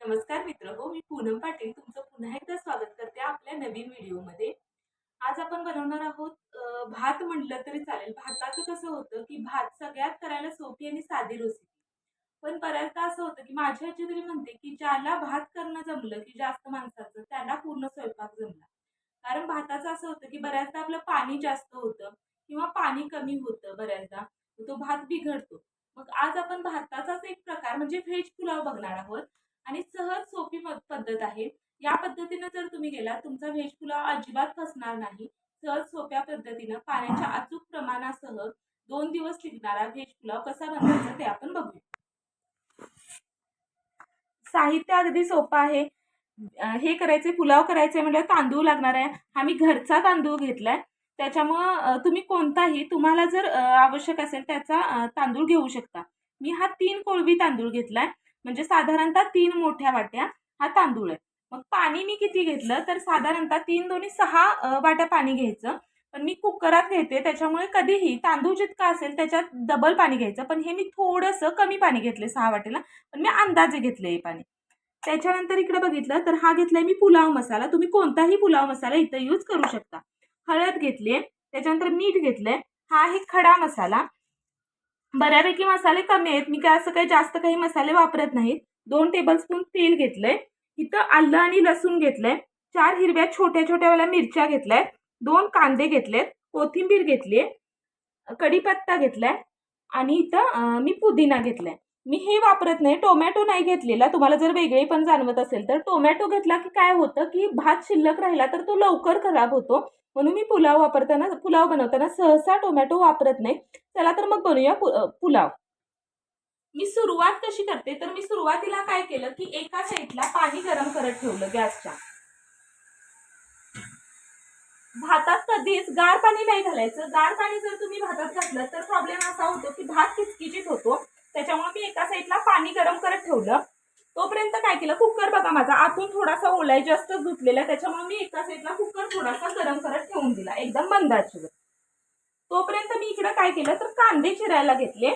नमस्कार मित्रहो, मी पूनम पाटील तुमचं पुन्हा एकदा स्वागत करते आपल्या नवीन व्हिडिओमध्ये। आज आपण बनवणार आहोत भात म्हटलं तरी चालेल। भाताचं कसं होतं की भात सगळ्यात करायला सोपी आणि साधी रेसिपी। पण बऱ्याचदा असं होतं की माझी आजी तरी म्हणते की ज्याला भात करणं जमलं की जास्त माणसाचं त्याला पूर्ण स्वयंपाक जमला। कारण भाताचं असं होतं की बऱ्याचदा आपलं पाणी जास्त होतं किंवा पाणी कमी होतं बऱ्याचदा, तो भात बिघडतो। मग आज आपण भाताचाच एक प्रकार म्हणजे व्हेज पुलाव बघणार आहोत आणि सहज सोपी पद्धत आहे। या पद्धतीने जर तुम्ही गेलात तुमचा व्हेज पुलाव अजिबात फसणार नाही। सहज सोप्या पद्धतीने पाण्याच्या अचूक प्रमाणासह 2 दिवस टिकणारा व्हेज पुलाव कसा बनवायचा ते आपण बघूया। साहित्य अगदी सोपं आहे। हे करायचे पुलाव करायचे म्हणजे तांदूळ लागणार आहे। हा मी घरचा तांदूळ घेतलाय, त्याच्यामुळे तुम्ही कोणताही तुम्हाला जर आवश्यक असेल त्याचा तांदूळ घेऊ शकता। मी हा 3 कोळवी तांदूळ घेतलाय, म्हणजे साधारणतः 3 मोठ्या वाट्या हा तांदूळ आहे। मग पाणी मी किती घेतलं तर साधारणतः 3 दोन्ही 6 वाट्या पाणी घ्यायचं। पण मी कुकरात घेते त्याच्यामुळे कधीही तांदूळ जितका असेल त्याच्यात डबल पाणी घ्यायचं। पण हे मी थोडंसं कमी पाणी घेतले 6 वाटीला, पण मी अंदाजे घेतले हे पाणी। त्याच्यानंतर इकडे बघितलं तर हा घेतलाय मी पुलाव मसाला। तुम्ही कोणताही पुलाव मसाला इथे यूज करू शकता। हळद घेतली, त्याच्यानंतर मीठ घेतलंय। हा आहे खडा मसाला। बऱ्यापैकी मसाले कमी आहेत, मी काय असं काही जास्त काही मसाले वापरत नाहीत। 2 टेबलस्पून तेल घेतलंय। इथं आलं आणि लसूण घेतलंय। 4 हिरव्या छोट्या छोट्या वाल्या मिरच्या घेतल्यात। 2 कांदे घेतलेत, कोथिंबीर घेतली, कढीपत्ता घेतलाय आणि इथं मी पुदिना घेतलाय। मी हे वापरत नाही, टोमॅटो नाही घेतलेला। तुम्हाला जर वेगळे पण जाणवत असेल तर टोमॅटो घेतला की काय होतं की भात शिल्लक राहिला तर तो लवकर खराब होतो, म्हणून मी पुलाव बनवताना सहसा टोमॅटो वापरत नाही। चला तर मग बनवूया पुलाव। मी सुरुवात कशी करते तर मी सुरुवातीला काय केलं की एका साईडला पाणी गरम करत ठेवलं गॅसच्या। भातात कधीच गार पाणी नाही घालायचं। गार पाणी जर तुम्ही भातात घातलं तर प्रॉब्लेम असा होतो की भात किचकिचीत होतो। त्याच्यामुळे मी एका साईडला पाणी गरम करत ठेवलं। तोपर्यंत काय केलं, कुकर बघा माझा आतून थोडासा ओलाय जास्त धुतलेला, त्याच्यामुळे मी एका साईडला कुकर थोडासा गरम करत ठेवून दिला एकदम मंद आचेवर। तोपर्यंत मी इकडे काय केलं तर कांदे चिरायला घेतले।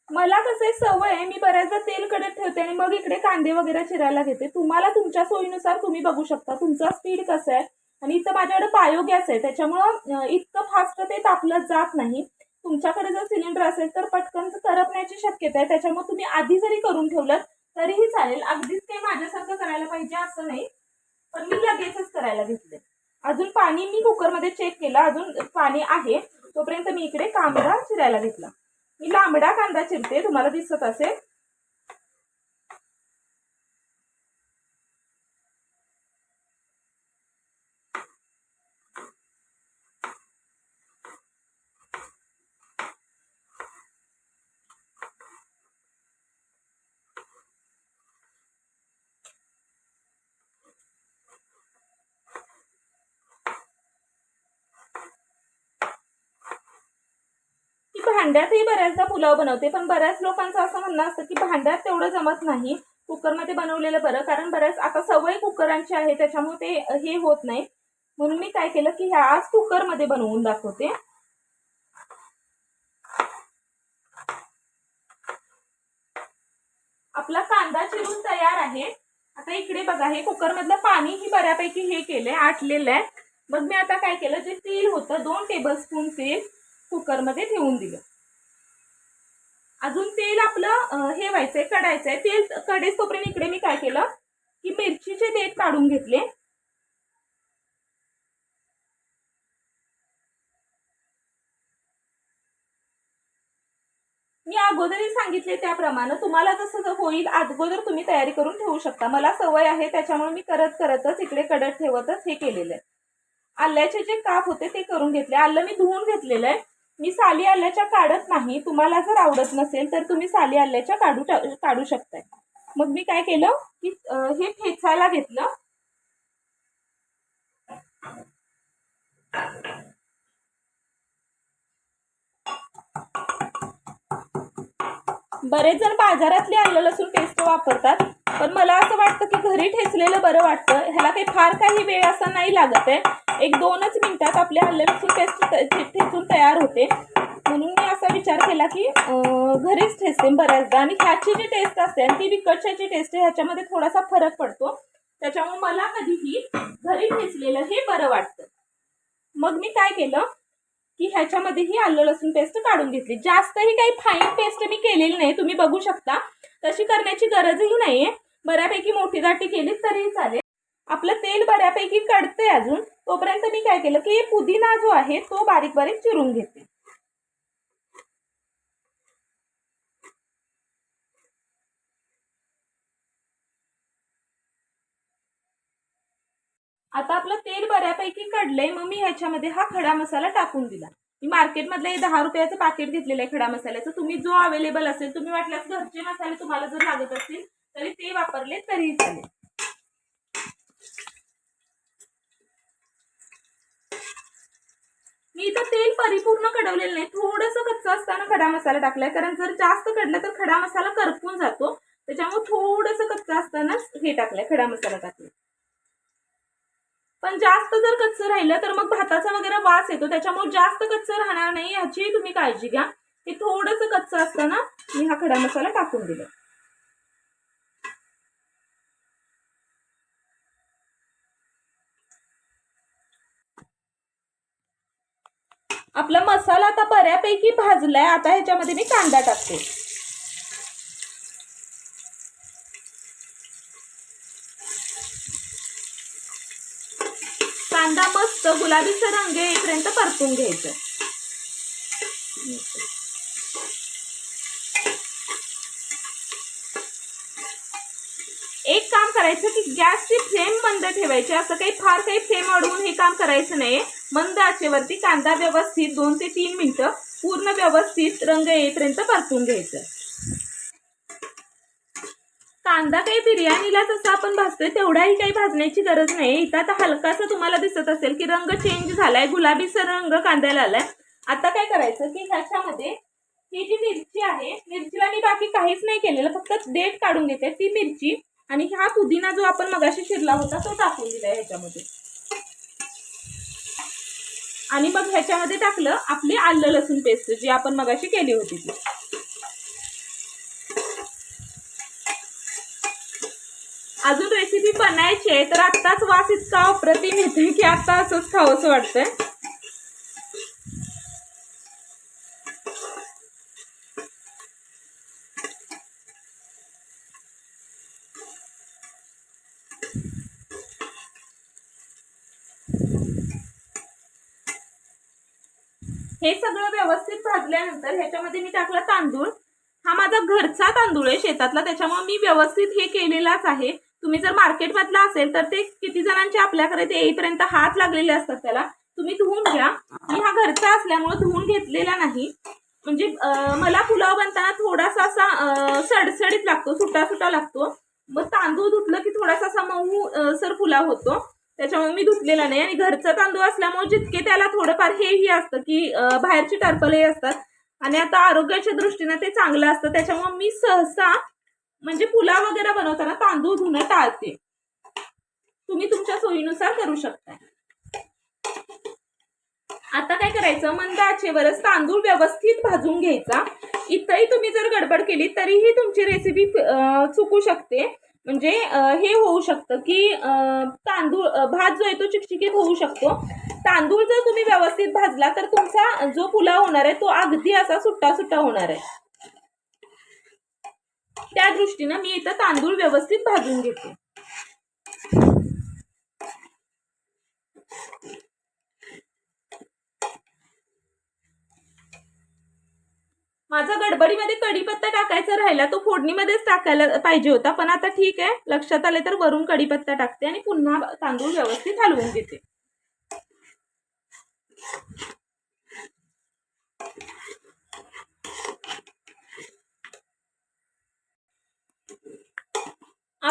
मला कसं सवय आहे, मी बऱ्याचदा तेल कडक ठेवते आणि मग इकडे कांदे वगैरे चिरायला घेते। तुम्हाला तुमच्या सोयीनुसार तुम्ही बघू शकता तुमचा स्पीड कसं आहे। आणि इथं माझ्याकडे बायोगॅस आहे त्याच्यामुळं इतकं फास्ट ते तापलं जात नाही। तुमच्याकडे जर सिलेंडर असेल तर पटकन करपण्याची शक्यता आहे, त्याच्यामुळे तुम्ही आधी जरी करून ठेवलं तरीही चालेल। अगदीच ते माझ्यासारखं करायला पाहिजे असं नाही, पण मी लगेचच करायला घेतले। अजून पाणी मी कुकरमध्ये चेक केलं, अजून पाणी आहे। तोपर्यंत मी इकडे कांदा चिरायला घेतला। मी लांबडा कांदा चिरते, तुम्हाला दिसत असेल। भांड्यातही बऱ्याचदा पुलाव बनवते, पण बऱ्याच लोकांचं असं म्हणणं असतं की भांड्यात तेवढं जमत नाही, कुकरमध्ये बनवलेलं बरं। कारण बऱ्याच आता सवय कुकरांची आहे त्याच्यामुळे ते हे होत नाही, म्हणून मी काय केलं की आज कुकरमध्ये बनवून दाखवते। आपला कांदा चिरून तयार आहे। आता इकडे बघा, हे कुकरमधलं पाणीही बऱ्यापैकी हे केलंय, आटलेलं आहे। मग मी आता काय केलं, जे तेल होतं 2 टेबलस्पून तेल कुकरमध्ये ठेवून दिलं। अजून तेल आपलं हे व्हायचंय, कढायचंय। तेल कढेस तोपर्यंत इकडे मी काय केलं की मिरचीचे देठ काढून घेतले। मी अगोदरही सांगितले त्याप्रमाणे तुम्हाला जसं होईल अगोदर तुम्ही तयारी करून ठेवू शकता। मला सवय आहे त्याच्यामुळे मी करतच इकडे कडक ठेवतच हे केलेलं आहे। आल्याचे जे काप होते ते करून घेतले. आलं मी धुवून घेतलेलं आहे. मी साली आल्याच्या काढत नाही. तुम्हाला जर आवडत नसेल तर तुम्ही साली आल्याच्या काढू शकताय. मग मी काय केलं की हे ठेचायला घेतलं. बरेच जण बाजारातली आलं लसूण पेस्ट वापरतात, पण मला असं वाटतं की घरी ठेचलेलं बरं वाटतं. ह्याला काही फार काही वेळ असा नाही लागत आहे. 1-2च मिनिटात आपली आलं लसूण पेस्ट ठेचून तयार होते. म्हणून मी असा विचार केला की घरीच ठेचते बऱ्याचदा. आणि ह्याची जी टेस्ट असते आणि ती विकतची टेस्ट आहे ह्याच्यामध्ये थोडासा फरक पडतो. त्याच्यामुळे मला कधीही घरी ठेचलेलं हे बरं वाटतं. मग मी काय केलं की ह्याच्यामध्ये ही आलं लसूण पेस्ट काढून घेतली. जास्तही काही फाईन पेस्ट मी केलेली नाही, तुम्ही बघू शकता. तशी करण्याची गरजही नाहीये. बऱ्यापैकी मोठी दाटी केली तरीही चालेल. आपलं तेल बऱ्यापैकी कडते अजून, तोपर्यंत मी काय केलं की पुदिना जो आहे तो बारीक बारीक चिरून घेते. आता आपलं तेल बऱ्यापैकी कडलंय. मग मी ह्याच्यामध्ये हा खडा मसाला टाकून दिला. मी मार्केटमधले 10 रुपयाचं पाकिट घेतलेलं आहे खडा मसाल्याचं. तुम्ही जो अवेलेबल असेल, तुम्ही वाटल्यास घरचे मसाले तुम्हाला जर लागत असतील तरी ते वापरले तरीही चालेल. मी इथं तेल परिपूर्ण कडवलेलं नाही, थोडंसं कच्चं असताना खडा मसाला टाकलाय. कारण जर जास्त कडलं तर खडा मसाला करपून जातो. त्याच्यामुळे थोडंसं कच्चं असतानाच हे टाकलंय, खडा मसाला टाकलाय. पण जास्त जर कच्चं राहिलं तर मग भाताचा वगैरे वास येतो. त्याच्यामुळे जास्त कच्चं राहणार नाही याची तुम्ही काळजी घ्या. हे थोडंसं कच्चं असताना मी हा खडा मसाला टाकून दिला. आपला मसाला आता बऱ्यापैकी भाजलाय. आता ह्याच्यामध्ये मी कांदा टाकते. कांदा मस्त गुलाबीचा रंग येईपर्यंत परतून घ्यायचं. एक काम करायचं की गॅसची फ्लेम मंद ठेवायची. असं काही फार काही फ्लेम वाढवून हे काम करायचं नाही. मंद आचेवरती कांदा व्यवस्थित 2 ते 3 मिनिटं पूर्ण व्यवस्थित रंग येईपर्यंत परतून घ्यायचं. कांदा काही बिर्याणीला जसं आपण भाजतोय तेवढाही काही भाजण्याची गरज नाही. इथं आता हलकासा तुम्हाला दिसत असेल की रंग चेंज झालाय, गुलाबीचा रंग कांद्याला आलाय. आता काय करायचं की ह्याच्यामध्ये ही जी मिरची आहे, मिरचीला मी बाकी काहीच नाही केलेलं, फक्त देठ काढून घेते. ती मिरची आणि हा पुदिना जो आपण मगाशी चिरला होता तो टाकून दिलाय ह्याच्यामध्ये. आणि मग ह्याच्यामध्ये टाकलं आपली आलं लसूण पेस्ट जी आपण मगाशी केली होती ती. अजून रेसिपी बनायची आहे तर आत्ताच वास इतका अप्रतिम येते की आता असंच खावंसं वाटतंय. हे सगळं व्यवस्थित भाजल्यानंतर ह्याच्यामध्ये मी टाकला तांदूळ. हा माझा घरचा तांदूळ आहे शेतातला, त्याच्यामुळे मी व्यवस्थित हे केलेलाच आहे. तुम्ही जर मार्केटमधला असेल तर ते किती जणांचे आपल्याकडे ते येईपर्यंत हात लागलेले असतात त्याला. तुम्ही धुवून घ्या. मी हा घरचा असल्यामुळे धुवून घेतलेला नाही. म्हणजे मला पुलाव बनताना थोडासा असा सडसडीत लागतो, सुटा सुटा लागतो. मग तांदूळ धुतलं की थोडासा असा मऊ सर पुलाव होतो. त्याच्यामुळे मी धुतलेला नाही. आणि घरचा तांदूळ असल्यामुळे जितके त्याला थोडंफार हेही असतं की बाहेरची टरफलही असतात आणि आता आरोग्याच्या दृष्टीने ते चांगलं असतं. त्याच्यामुळे मी सहसा म्हणजे पुलाव वगैरे बनवताना तांदूळ धुणं टाळते. तुम्ही तुमच्या सोयीनुसार करू शकता. आता काय करायचं, मंद आचेवरच तांदूळ व्यवस्थित भाजून घ्यायचा. इथंही तुम्ही जर गडबड केली तरीही तुमची रेसिपी चुकू शकते. म्हणजे हे होऊ शकतं की तांदूळ भात जो आहे तो चिकचिकीत होऊ शकतो. तांदूळ जर तुम्ही व्यवस्थित भाजला तर तुमचा जो पुलाव होणार आहे तो अगदी असा सुट्टा सुट्टा होणार आहे. त्या दृष्टीनं मी इथं तांदूळ व्यवस्थित भाजून घेते. माझा गडबडीमध्ये कढीपत्ता टाकायचा राहिला, तो फोडणीमध्येच टाकायला पाहिजे होता. पण आता ठीक आहे, लक्षात आले तर वरून कढीपत्ता टाकते आणि पुन्हा तांदूळ व्यवस्थित हलवून घेते.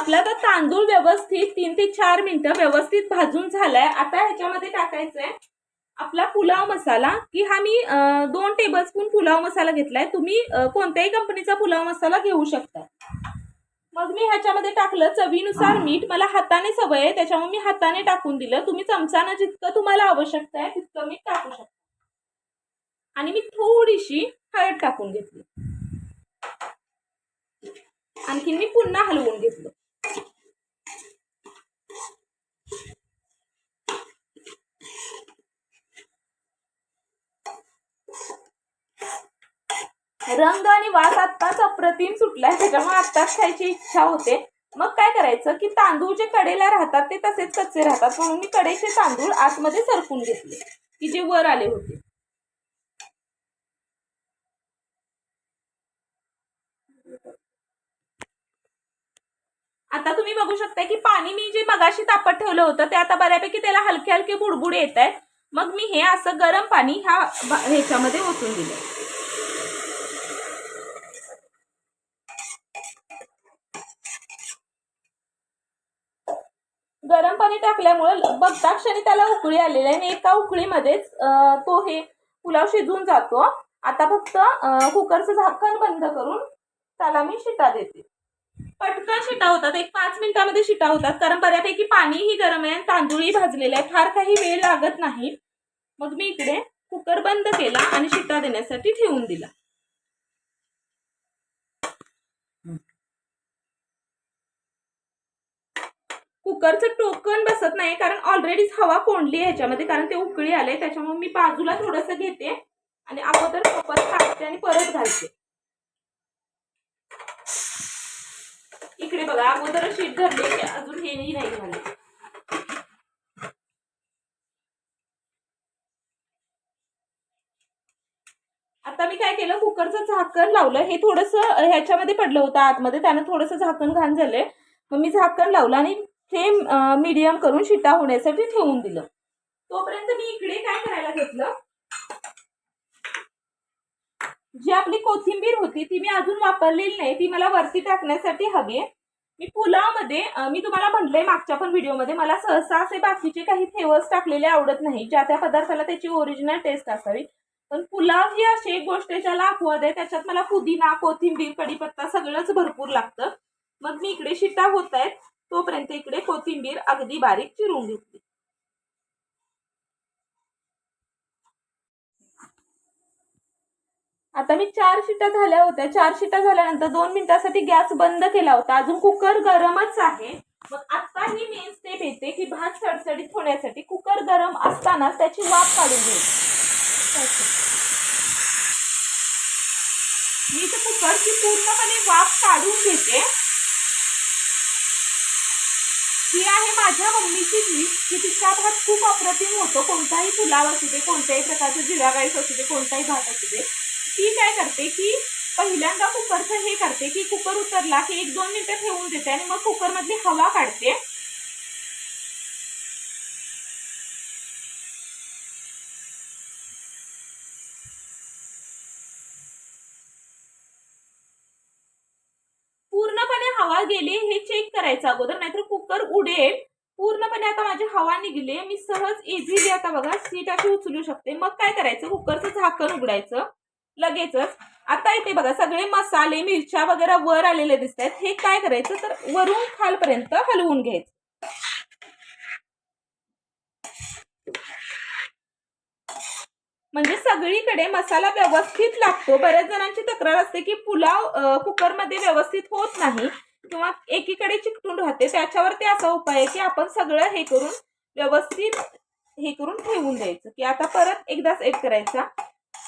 आपला तर तांदूळ व्यवस्थित 3 ते 4 मिनिटं व्यवस्थित भाजून झालाय। आता ह्याच्यामध्ये टाकायचंय आपला पुलाव मसाला, की हा मी 2 टेबलस्पून पुलाव मसाला घेतलाय। तुम्ही कोणत्याही कंपनीचा पुलाव मसाला घेऊ शकता। मग मी ह्याच्यामध्ये टाकलं चवीनुसार मीठ। मला हाताने सवय आहे त्याच्यामुळे मी हाताने टाकून दिलं। तुम्ही चमचाने जितकं तुम्हाला आवश्यकता आहे तितकं मीठ टाकू शकता। आणि मी थोडीशी हळद टाकून घेतली। आणखी मी पुन्हा हलवून घेतलं। रंग आणि वास आत्ताच अप्रतिम सुटलाय त्याच्यामुळे आत्ताच खायची इच्छा होते। मग काय करायचं की तांदूळ जे कडेला राहतात ते तसेच कच्चे राहतात, म्हणून मी कडेचे तांदूळ आतमध्ये सरकून घेतले की जे वर आले होते। आता तुम्ही बघू शकता की पाणी मी जे मगाशी तापत ठेवलं होतं ते आता बऱ्यापैकी त्याला हलके हलके बुडबुड येत आहेत। मग मी हे असं गरम पाणी ह्याच्यामध्ये ओतून दिलं। गरम पाणी टाकल्यामुळे बघता क्षणी त्याला उकळी आलेली आहे आणि एका उकळीमध्येच तो हे पुलाव शिजून जातो। आता फक्त कुकरचं झाकण बंद करून त्याला मी शिटा देते। पटकन शिटा होतात, एक 5 मिनिटांमध्ये शिटा होतात, कारण बऱ्यापैकी पाणीही गरम आहे आणि तांदूळही भाजलेला आहे, फार काही वेळ लागत नाही। मग मी इकडे कुकर बंद केला आणि शिटा देण्यासाठी ठेवून दिला। कुकरचं टोकन बसत नाही कारण ऑलरेडीच हवा कोंडली आहे ह्याच्यामध्ये, कारण ते उकळी आले त्याच्यामुळे मी बाजूला थोडंसं घेते आणि अगोदर टोपण काढते आणि परत घालते। इकडे बघा अगोदर शीट धरली की अजून हेही नाही झाले। आता मी काय केलं कुकरचं झाकण लावलं, हे थोडंसं ह्याच्यामध्ये पडलं होतं आतमध्ये, त्यानं थोडंसं झाकण घाण झालंय। मग मी झाकण लावलं आणि फ्लेम मीडियम करून शिटा होण्यासाठी ठेवून दिलं। तोपर्यंत मी इकडे काय करायला घेतलं, जी आपली कोथिंबीर होती ती मी अजून वापरलेली नाही, ती मला वरती टाकण्यासाठी हवी। मी पुलावमध्ये मी तुम्हाला म्हटलंय मागच्या पण व्हिडिओमध्ये मला सहसा असे बाकीचे काही फ्लेवर्स टाकलेले आवडत नाही, ज्या त्या पदार्थाला त्याची ओरिजिनल टेस्ट असावी। पण पुलाव ही अशी एक गोष्ट ज्याला अपवाद आहे, त्याच्यात मला पुदिना कोथिंबीर कढीपत्ता सगळंच भरपूर लागतं। मग मी इकडे शिटा होत आहेत तोपर्यंत इकडे कोथिंबीर अगदी बारीक चिरून घेतली। आता मी 4 शिटा झाल्या होत्या। 4 शिटा झाल्यानंतर 2 मिनिटांसाठी गॅस बंद केला होता, अजून कुकर गरमच आहे। मग आता ही मेन स्टेप येते की भात सडसडीत होण्यासाठी कुकर गरम असताना त्याची वाफ काढून घ्यायची। मी इथे कुकरची पूर्णपणे वाफ काढून घेते। ही आहे माझ्या मम्मीची ट्रिक की तिचा भात खूप अप्रतिम होतो, कोणताही पुलाव असू दे, कोणत्याही प्रकारचं जिरा राईस असू दे, कोणताही भात असू दे। ती काय करते की पहिल्यांदा कुकरचं हे करते की कुकर उतरला की 1-2 मिनिटं ठेवून देते आणि मग कुकरमधली हवा काढते। पूर्णपणे हवा गेली हे चेक करायचं अगोदर, नाहीतर कुकर उडेल। पूर्णपणे आता माझी हवा निघली, मी सहज इझिली आता बघा सीट अशी उचलू शकते। मग काय करायचं, कुकरचं झाकण उघडायचं लगेचच। आता इथे बघा सगळे मसाले मिरच्या वगैरे वर आलेले दिसत आहेत, हे काय करायचं तर वरून खालपर्यंत हलवून घ्यायचं। म्हणजे सगळीकडे मसाला व्यवस्थित लागतो। बऱ्याच जणांची तक्रार असते की पुलाव कुकरमध्ये व्यवस्थित होत नाही किंवा एकीकडे चिकटून राहते, त्याच्यावरती असा उपाय आहे की आपण सगळं हे करून व्यवस्थित हे करून ठेवून द्यायचं। की आता परत एकदा सेट करायचा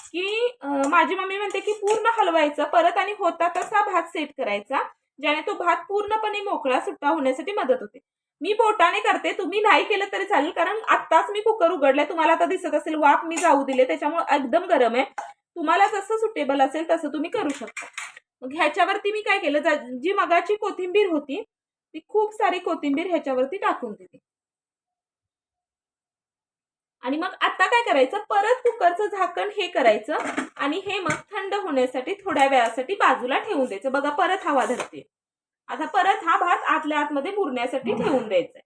की माझी मम्मी म्हणते की पूर्ण हलवायचं परत आणि होता तसा भात सेट करायचा, ज्याने तो भात पूर्णपणे मोकळा सुट्टा होण्यासाठी मदत होते। मी बोटाने करते, तुम्ही नाही केलं तरी चालेल, कारण आत्ताच मी कुकर उघडलाय, तुम्हाला आता दिसत असेल वाफ मी जाऊ दिले त्याच्यामुळे एकदम गरम आहे। तुम्हाला जसं सुटेबल असेल तसं तुम्ही करू शकता। मग ह्याच्यावरती मी काय केलं, जी मगाची कोथिंबीर होती ती खूप सारी कोथिंबीर ह्याच्यावरती टाकून दिली। आणि मग आता काय करायचं, परत कुकरचं झाकण हे करायचं आणि हे मग थंड होण्यासाठी थोड्या वेळासाठी बाजूला ठेवून द्यायचं। बघा परत हवा धरते। आता परत हा भात आतल्या आतमध्ये मुरण्यासाठी ठेवून द्यायचा आहे.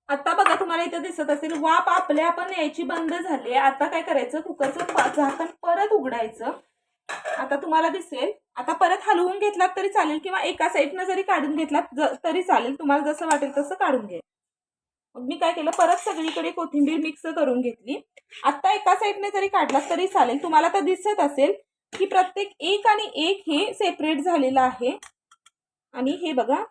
आता बघा तुम्हाला इथं दिसत असेल वाफ आपल्या आपण यायची बंद झाली आहे. आता काय करायचं, कुकरचं झाकण परत उघडायचं. आता तुम्हाला दिसेल, आता परत हलवून घेतलात तरी चालेल किंवा एका साईडनं जरी काढून घेतलात तरी चालेल, तुम्हाला जसं वाटेल तसं काढून घ्या. मग मी काय केलं, परत सगळीकडे कोथिंबीर मिक्स करून घेतली. आता एका साईडने जरी काढलात तरी चालेल. तुम्हाला तर दिसत असेल की प्रत्येक एक आणि एक हे सेपरेट झालेलं आहे. आणि हे बघा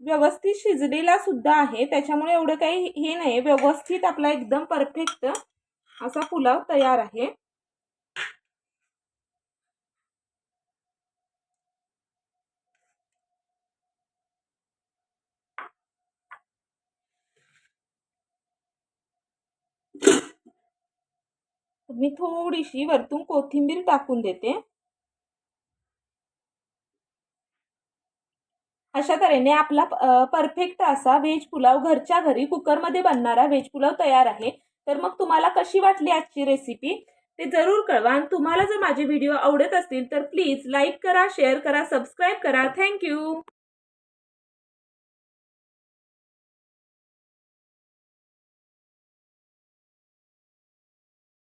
व्यवस्थित शिजलेला सुद्धा आहे, त्याच्यामुळे एवढं काही हे नाही, व्यवस्थित आपला एकदम परफेक्ट असा पुलाव तयार आहे. मी थोडीशी वरतून कोथिंबीर टाकून देते. अशा तऱ्हेने आपला परफेक्ट असा व्हेज पुलाव घरच्या घरी कुकरमध्ये बनणारा व्हेज पुलाव तयार आहे. तर मग तुम्हाला कशी वाटली आजची रेसिपी ते जरूर कळवा. आणि तुम्हाला जर माझे व्हिडिओ आवडत असतील तर प्लीज लाईक करा, शेअर करा, सबस्क्राईब करा. थँक्यू.